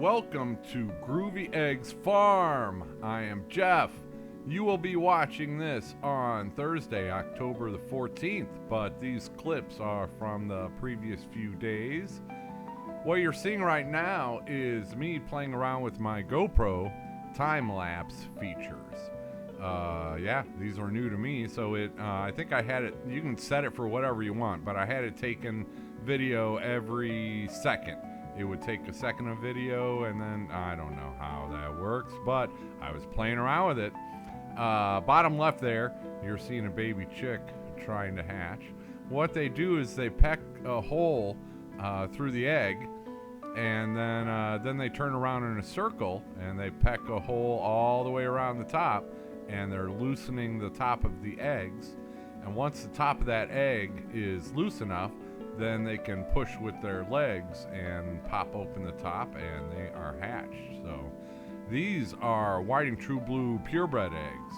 Welcome to Groovy Eggs Farm. I am Jeff. You will be watching this on Thursday, October the 14th, but these clips are from the previous few days. What you're seeing right now is me playing around with my GoPro time-lapse features. Yeah, these are new to me, so I think I had it, you can set it for whatever you want, but I had it taken video every second. It would take a second of video, and then I don't know how that works, but I was playing around with it. Bottom left there, you're seeing a baby chick trying to hatch. What they do is they peck a hole through the egg, and then they turn around in a circle, and they peck a hole all the way around the top, and they're loosening the top of the eggs. And once the top of that egg is loose enough, then they can push with their legs and pop open the top, and they are hatched. So these are Whiting True Blue purebred eggs,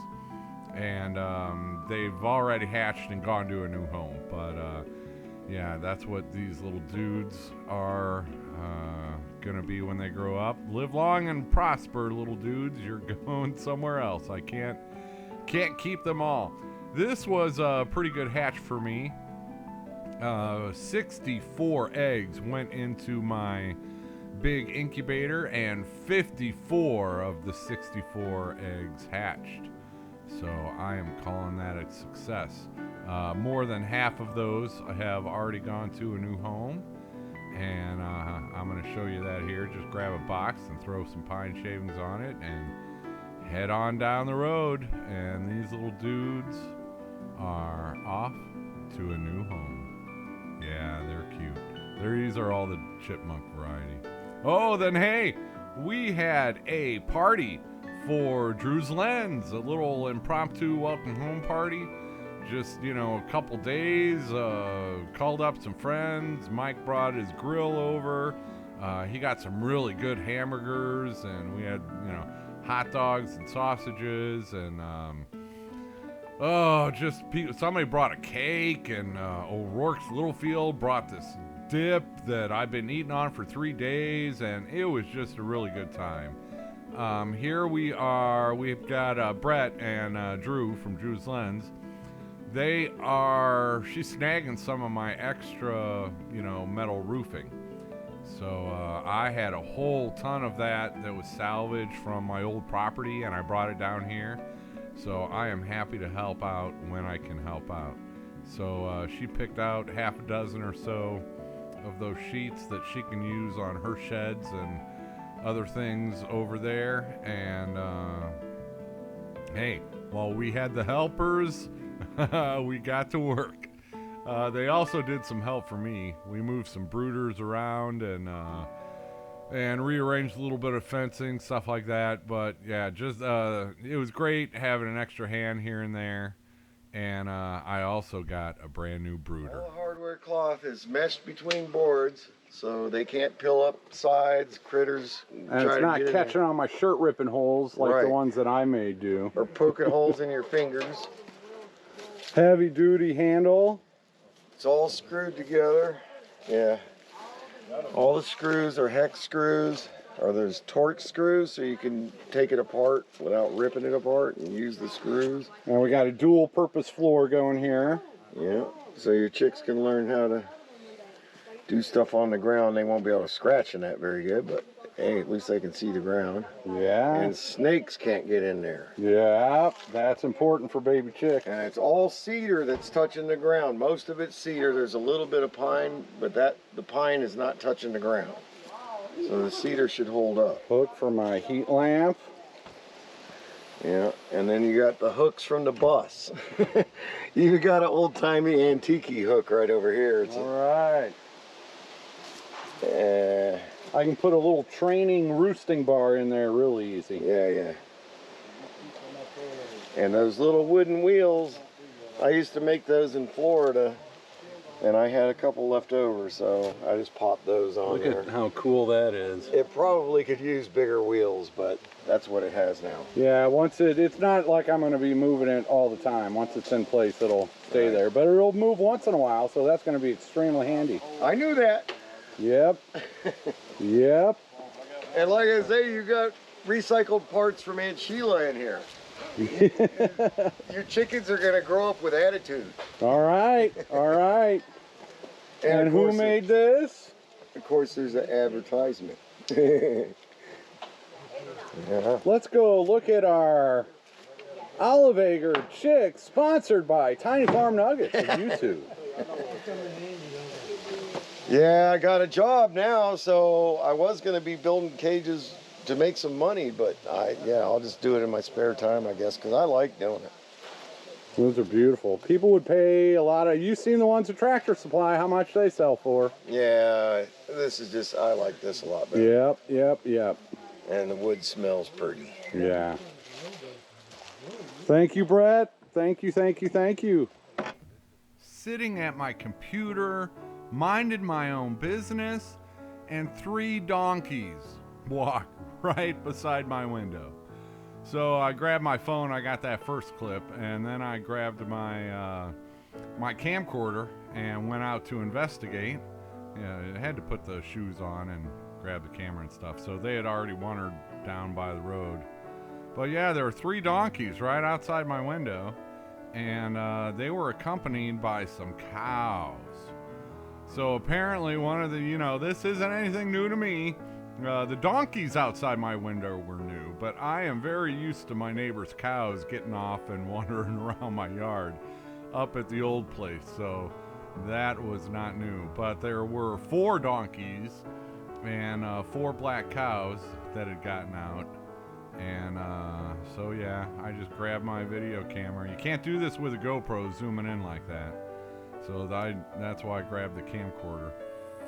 and they've already hatched and gone to a new home. But yeah, that's what these little dudes are gonna be when they grow up. Live long and prosper, little dudes. You're going somewhere else. I can't keep them all. This was a pretty good hatch for me. 64 eggs went into my big incubator, and 54 of the 64 eggs hatched. So I am calling that a success. More than half of those have already gone to a new home, and I'm going to show you that here. Just grab a box and throw some pine shavings on it and head on down the road, and these little dudes are off to a new home. Yeah, they're cute. These are all the chipmunk variety. Oh, then hey, we had a party for Drew's Lens, a little impromptu welcome home party. Just, a couple days, called up some friends. Mike brought his grill over. He got some really good hamburgers, and we had, hot dogs and sausages, and somebody brought a cake, and O'Rourke's Littlefield brought this dip that I've been eating on for 3 days, and it was just a really good time. Here we've got Brett and Drew from Drew's Lens. She's snagging some of my extra, metal roofing. So I had a whole ton of that was salvaged from my old property, and I brought it down here. So I am happy to help out when I can help out. So she picked out half a dozen or so of those sheets that she can use on her sheds and other things over there. And hey, while we had the helpers, we got to work. They also did some help for me. We moved some brooders around and rearranged a little bit of fencing, stuff like that. But yeah, just it was great having an extra hand here and there. And I also got a brand new brooder. All the hardware cloth is meshed between boards, so they can't peel up sides, critters. And it's not catching on my shirt ripping holes like the ones that I may do. Or poking holes in your fingers. Heavy duty handle. It's all screwed together. Yeah. All the screws are hex screws, or there's Torx screws, so you can take it apart without ripping it apart and use the screws. And we got a dual purpose floor going here. Yeah, so your chicks can learn how to do stuff on the ground. They won't be able to scratch in that very good, but hey, at least they can see the ground. Yeah. And snakes can't get in there. Yeah, that's important for baby chicks. And it's all cedar that's touching the ground. Most of it's cedar. There's a little bit of pine, but the pine is not touching the ground. So the cedar should hold up. Hook for my heat lamp. Yeah, and then you got the hooks from the bus. You got an old-timey antique hook right over here. It's all right. I can put a little training roosting bar in there really easy. Yeah. And those little wooden wheels, I used to make those in Florida, and I had a couple left over, so I just popped those on there. Look at how cool that is. It probably could use bigger wheels, but that's what it has now. Yeah, it's not like I'm going to be moving it all the time. Once it's in place, it'll stay there. But it'll move once in a while, so that's going to be extremely handy. I knew that. Yep. Yep. And like I say, you got recycled parts from Aunt Sheila in here. Your chickens are gonna grow up with attitude. All right, all right. And who made this? Of course, there's an advertisement. Yeah. Let's go look at our Olive Acre chicks, sponsored by Tiny Farm Nuggets of YouTube. Yeah, I got a job now, so I was gonna be building cages to make some money, but I'll just do it in my spare time, I guess, because I like doing it. Those are beautiful. People would pay a lot of, you've seen the ones at Tractor Supply, how much they sell for. Yeah, this is just, I like this a lot better. Yep. And the wood smells pretty. Yeah. Thank you, Brett. Thank you. Sitting at my computer, minded my own business, and 3 donkeys walked right beside my window. So I grabbed my phone, I got that first clip, and then I grabbed my my camcorder and went out to investigate. Yeah, I had to put the shoes on and grab the camera and stuff. So they had already wandered down by the road. But yeah, there were 3 donkeys right outside my window, and they were accompanied by some cows. So apparently one of the, this isn't anything new to me. The donkeys outside my window were new, but I am very used to my neighbor's cows getting off and wandering around my yard up at the old place, so that was not new. But there were 4 donkeys and 4 black cows that had gotten out, and so yeah, I just grabbed my video camera. You can't do this with a GoPro zooming in like that, so that's why I grabbed the camcorder.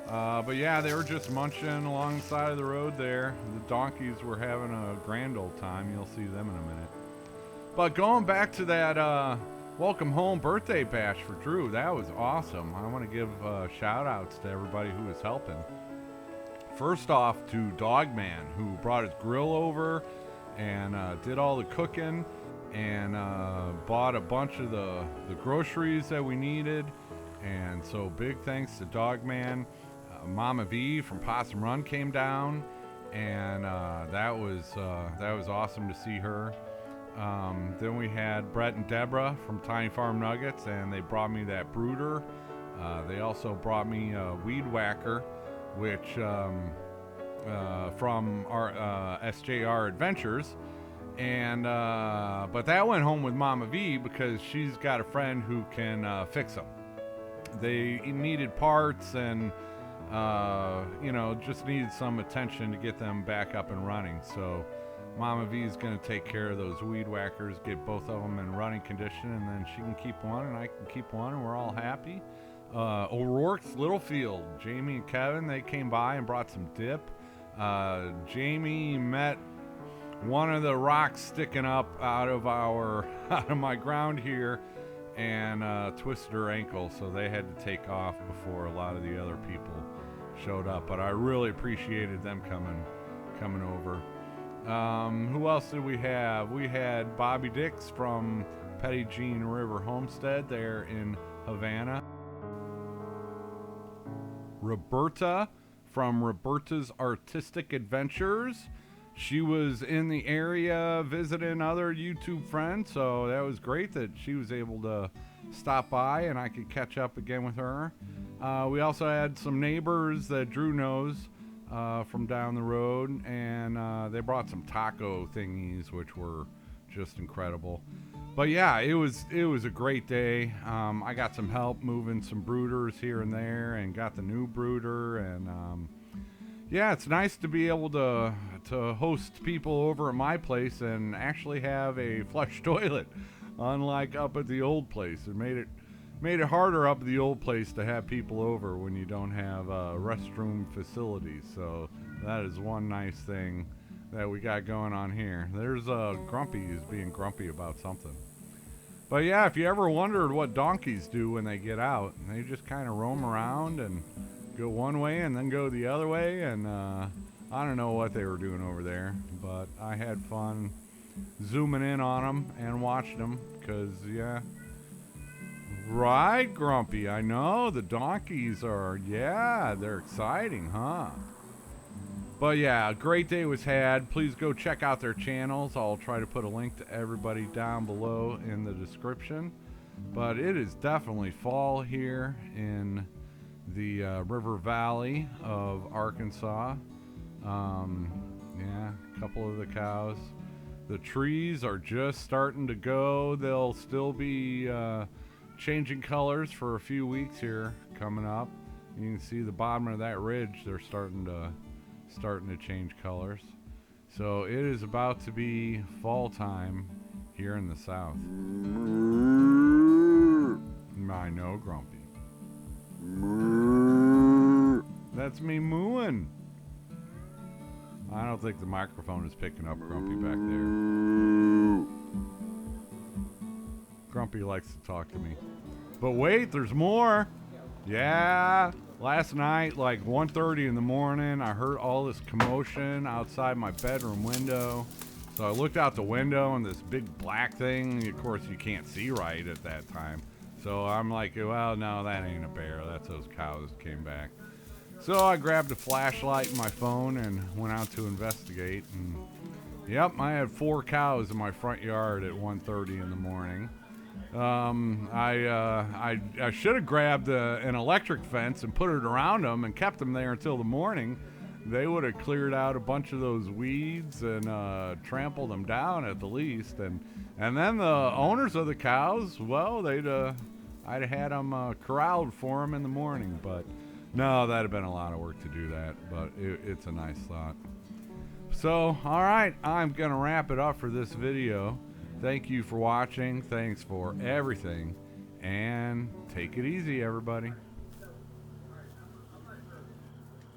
But yeah, they were just munching along the side of the road there. The donkeys were having a grand old time. You'll see them in a minute. But going back to that welcome home birthday bash for Drew, that was awesome. I want to give shout outs to everybody who was helping. First off to Dogman, who brought his grill over and did all the cooking and bought a bunch of the groceries that we needed. And so big thanks to Dogman. Mama V from Possum Run came down, and that was awesome to see her. Then we had Brett and Deborah from Tiny Farm Nuggets, and they brought me that brooder. They also brought me a weed whacker, which from our SJR Adventures, and but that went home with Mama V because she's got a friend who can fix them. They needed parts and just needed some attention to get them back up and running. So Mama V is going to take care of those weed whackers, get both of them in running condition, and then she can keep one and I can keep one, and we're all happy. O'Rourke's Littlefield, Jamie and Kevin, they came by and brought some dip. Jamie met one of the rocks sticking up out of my ground here and twisted her ankle, so they had to take off before a lot of the other people showed up. But I really appreciated them coming over. Who else did we have? We had Bobby Dix from Petit River Homestead there in Havana. Roberta from Roberta's Artistic Adventures. She was in the area visiting other YouTube friends, so that was great that she was able to stop by and I could catch up again with her. We also had some neighbors that Drew knows from down the road, and they brought some taco thingies, which were just incredible. But yeah, it was a great day. I got some help moving some brooders here and there, and got the new brooder, and yeah, it's nice to be able to host people over at my place and actually have a flush toilet, unlike up at the old place. It made it harder up at the old place to have people over when you don't have restroom facilities. So that is one nice thing that we got going on here. There's Grumpy is being grumpy about something. But yeah, if you ever wondered what donkeys do when they get out, they just kind of roam around and go one way and then go the other way, and I don't know what they were doing over there, but I had fun zooming in on them and watching them, because yeah, right, Grumpy, I know the donkeys are, yeah, they're exciting, huh? But yeah, a great day was had. Please go check out their channels. I'll try to put a link to everybody down below in the description. But it is definitely fall here in the River Valley of Arkansas. Yeah, a couple of the cows. The trees are just starting to go. They'll still be changing colors for a few weeks here coming up. You can see the bottom of that ridge, they're starting to change colors. So it is about to be fall time here in the south. I know, Grumpy. That's me mooing. I don't think the microphone is picking up Grumpy back there. Grumpy likes to talk to me. But wait, there's more. Yeah. Last night, like 1:30 in the morning, I heard all this commotion outside my bedroom window. So I looked out the window and this big black thing, of course you can't see right at that time. So I'm like, well, no, that ain't a bear. That's those cows came back. So I grabbed a flashlight and my phone and went out to investigate. And yep, I had 4 cows in my front yard at 1:30 in the morning. I should have grabbed an electric fence and put it around them and kept them there until the morning. They would have cleared out a bunch of those weeds and trampled them down at the least. And then the owners of the cows, well, I'd have had them corralled for them in the morning. But no, that'd have been a lot of work to do that. But it's a nice thought. So, all right, I'm gonna wrap it up for this video. Thank you for watching. Thanks for everything. And take it easy, everybody.